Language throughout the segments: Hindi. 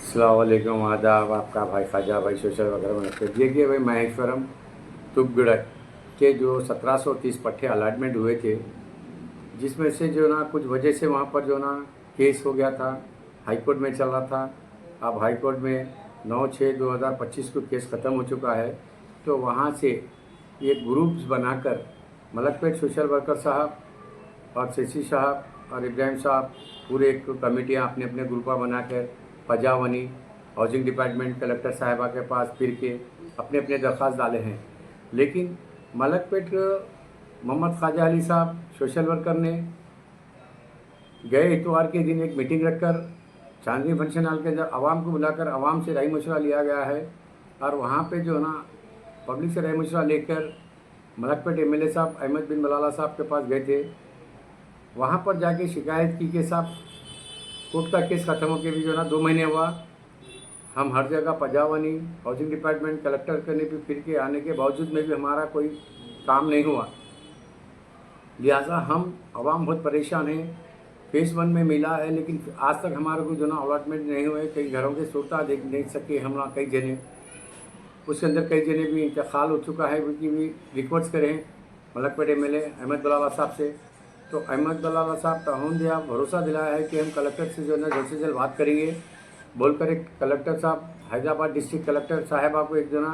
अस्सलाम वालेकुम, आदाब। आपका भाई ख्वाजा भाई सोशल वगैरह बनते देखिए भाई, महेश्वरम तुगड़ के जो 1730 पट्टे अलाटमेंट हुए थे, जिसमें से जो ना कुछ वजह से वहाँ पर जो ना केस हो गया था, हाई कोर्ट में चल रहा था। अब हाई कोर्ट में 9/6/2025 को केस ख़त्म हो चुका है। तो वहाँ से ये ग्रुप्स बनाकर मलकपेट सोशल वर्कर साहब और शशि साहब और इब्राहिम साहब पूरे एक कमेटियाँ अपने अपने ग्रुपा बनाकर पजावनी हाउसिंग डिपार्टमेंट कलेक्टर साहिबा के पास फिर के अपने अपने दरख्वास्त डाले हैं। लेकिन मलकपेट मोहम्मद ख्वाजा अली साहब सोशल वर्कर ने गए इतवार के दिन एक मीटिंग रखकर चांदनी फंक्शन हॉल के अंदर आवाम को बुलाकर आवाम से राय मशवरा लिया गया है। और वहाँ पे जो है ना पब्लिक से राय मशवरा लेकर मलकपेट एमएलए साहब अहमद बिन बलाला साहब के पास गए थे। वहाँ पर जाके शिकायत की कि साहब कोर्ट का केस ख़त्म होकर भी जो ना 2 महीने हुआ, हम हर जगह पजावनी हाउसिंग डिपार्टमेंट कलेक्टर करने भी फिर के आने के बावजूद में भी हमारा कोई काम नहीं हुआ। लिहाजा हम आवाम बहुत परेशान हैं। फेज़ 1 में मिला है लेकिन आज तक हमारे को जो ना अलॉटमेंट नहीं हुए। कई घरों के सूरता देख नहीं सके हम लोग, कई जने उसके अंदर कई जने भी इंतकाल हो चुका है, उनकी भी रिक्वेस्ट करें मलकपेट एमएलए अहमद बलाला साहब से। तो अहमद बलाला साहब ताउन दिया, भरोसा दिलाया है कि हम कलेक्टर से जो है ना जल्द से जल्द बात करेंगे बोलकर एक कलेक्टर साहब हैदराबाद डिस्ट्रिक्ट कलेक्टर साहिबा को एक जो ना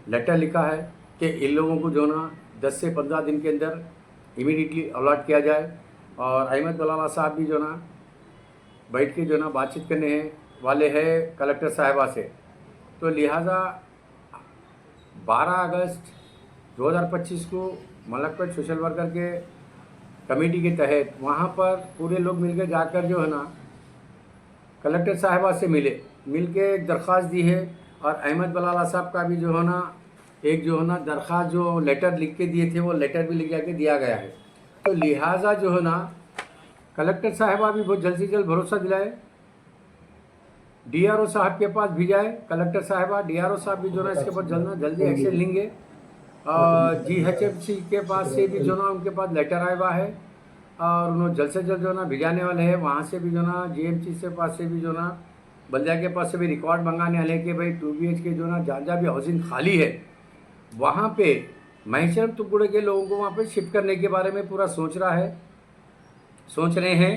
लेटर लिखा है कि इन लोगों को जो ना 10 से 15 दिन के अंदर इमीडिएटली अलॉट किया जाए। और अहमद बलाला साहब भी जो ना बैठ के जो ना बातचीत करने हैं वाले हैं कलेक्टर साहिबा से। तो लिहाजा 12 अगस्त 2025 को मलकपेट सोशल वर्कर के कमेटी के तहत वहाँ पर पूरे लोग मिलकर जाकर जो है ना कलेक्टर साहिबा से मिल के एक दरख्वास्त दी है। और अहमद बलाला साहब का भी जो है ना एक जो है ना दरख्वास्त जो लेटर लिख के दिए थे वो लेटर भी लिख के दिया गया है। तो लिहाजा जो है ना कलेक्टर साहिबा भी बहुत जल्द से जल्द भरोसा दिलाए, डीआरओ साहब के पास भी जाए कलेक्टर साहिबा, डीआरओ साहब भी जो ना इसके ऊपर जल्दी एक्शन लेंगे। और जीएचएमसी के पास से भी जो ना उनके पास लेटर आया हुआ है और उन्होंने जल्द से जल्द जो ना भिजाने वाले हैं। वहाँ से भी जो ना जीएमसी से पास से भी जो ना बल्दिया के पास से भी रिकॉर्ड मंगाने वाले हैं कि भाई 2 BH के जो ना जहाँ जहाँ भी हाउसिंग खाली है वहाँ पे महेश्वरम तुगुड़े के लोगों को वहाँ पे शिफ्ट करने के बारे में पूरा सोच रहे हैं।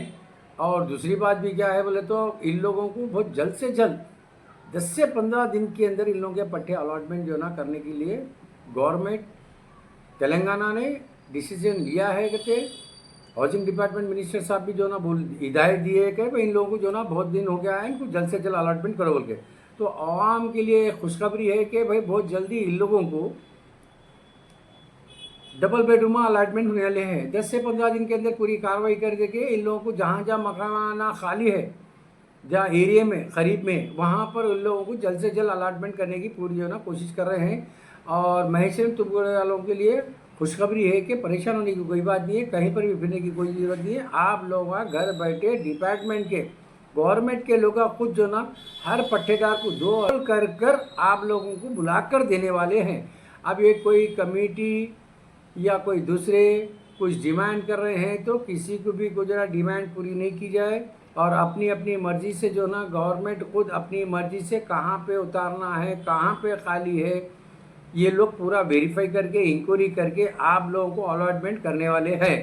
और दूसरी बात भी क्या है बोले तो इन लोगों को बहुत जल्द से जल्द 10 से 15 दिन के अंदर इन लोगों के पट्टे अलॉटमेंट जो ना करने के लिए गवर्नमेंट तेलंगाना ने डिसीजन लिया है। कहते हाउसिंग डिपार्टमेंट मिनिस्टर साहब भी जो ना हिदायत दिए कि भाई इन लोगों को जो ना बहुत दिन हो गया है, इनको जल्द से जल्द अलॉटमेंट करो बोल के। तो आवाम के लिए खुशखबरी है कि भाई बहुत जल्दी इन लोगों को डबल बेडरूम अलॉटमेंट होने वाले हैं। 10 से 15 दिन के अंदर पूरी कार्रवाई कर देके इन लोगों को जहाँ जहाँ मकान खाली है, जहाँ एरिया में करीब में, वहाँ पर उन लोगों को जल्द से जल्द अलॉटमेंट करने की पूरी जो ना कोशिश कर रहे हैं। और महेश्वरम तुगुड़े वालों के लिए खुशखबरी है कि परेशान होने की कोई बात नहीं है, कहीं पर भी फिरने की कोई ज़रूरत नहीं है। आप लोग घर बैठे डिपार्टमेंट के गवर्नमेंट के लोग खुद जो ना हर पट्टेदार को 2 कर आप लोगों को बुलाकर देने वाले हैं। अब ये कोई कमेटी या कोई दूसरे कुछ डिमांड कर रहे हैं तो किसी को भी कोई जरा डिमांड पूरी नहीं की जाए। और अपनी अपनी मर्ज़ी से जो ना गवर्नमेंट खुद अपनी मर्ज़ी से कहाँ पे उतारना है, कहाँ पे खाली है, ये लोग पूरा वेरीफाई करके इंक्वायरी करके आप लोगों को अलॉटमेंट करने वाले हैं।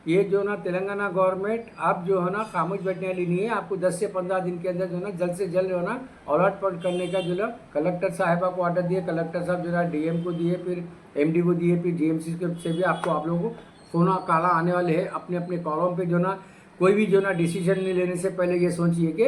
ये जो ना तेलंगाना गवर्नमेंट अब जो है ना खामोश बैठने वाली नहीं है। आपको 10 से 15 दिन के अंदर जो ना जल्द से जल्द जो है ना अलॉटमेंट करने का जो ना कलेक्टर साहिबा को ऑर्डर दिए, कलेक्टर साहब जो है डीएम को दिए, फिर एमडी को दिए, फिर जीएमसी से भी आप लोगों को फोना काला आने वाले हैं। अपने अपने कॉलम पे जो ना कोई भी जो ना डिसीजन नहीं लेने से पहले ये सोचिए कि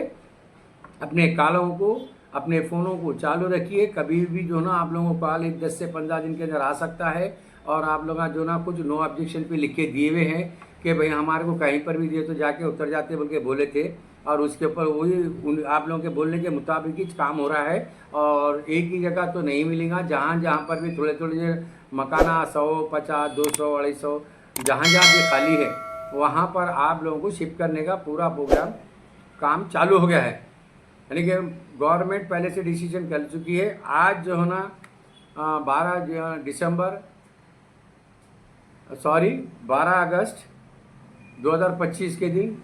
अपने कॉलम को अपने फ़ोनों को चालू रखिए। कभी भी जो ना आप लोगों को कॉल 10 से 15 दिन के अंदर आ सकता है। और आप लोग जो ना कुछ नो ऑब्जेक्शन पे लिख के दिए हुए हैं कि भाई हमारे को कहीं पर भी दिए तो जाके उतर जाते बोल के बोले थे। और उसके ऊपर वही आप लोगों के बोलने के मुताबिक ही काम हो रहा है। और एक ही जगह तो नहीं मिलेगा, जहाँ जहाँ पर भी थोड़े थोड़े मकाना 100, 50, 200, 250 जहाँ जहाँ भी खाली है वहाँ पर आप लोगों को शिफ्ट करने का पूरा प्रोग्राम काम चालू हो गया है। यानी कि गवर्नमेंट पहले से डिसीजन कर चुकी है। आज जो है ना 12 अगस्त 2025 के दिन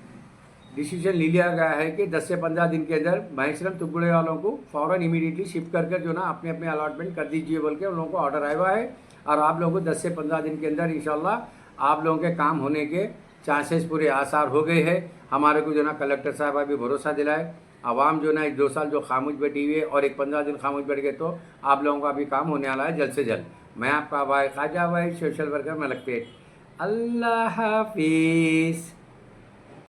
डिसीजन ले लिया गया है कि 10 से 15 दिन के अंदर महेश्वरम तुगड़े वालों को फ़ौरन इमीडिएटली शिफ्ट कर जो ना अपने अपने अलॉटमेंट कर दीजिए बोल के उन लोगों को ऑर्डर आया हुआ है। और आप लोगों को 10 से 15 दिन के अंदर इंशाल्लाह आप लोगों के काम होने के चांसेस पूरे आसार हो गए हैं। हमारे को जो ना कलेक्टर साहब अभी भरोसा दिलाए। आवाम जो ना 1-2 साल जो खामोश बैठी हुई है और 15 दिन खामोश बैठ गए तो आप लोगों का भी काम होने वाला है जल्द से जल्द। मैं आपका भाई ख्वाजा भाई सोशल वर्कर मलकपेट। अल्लाह हाफिज़।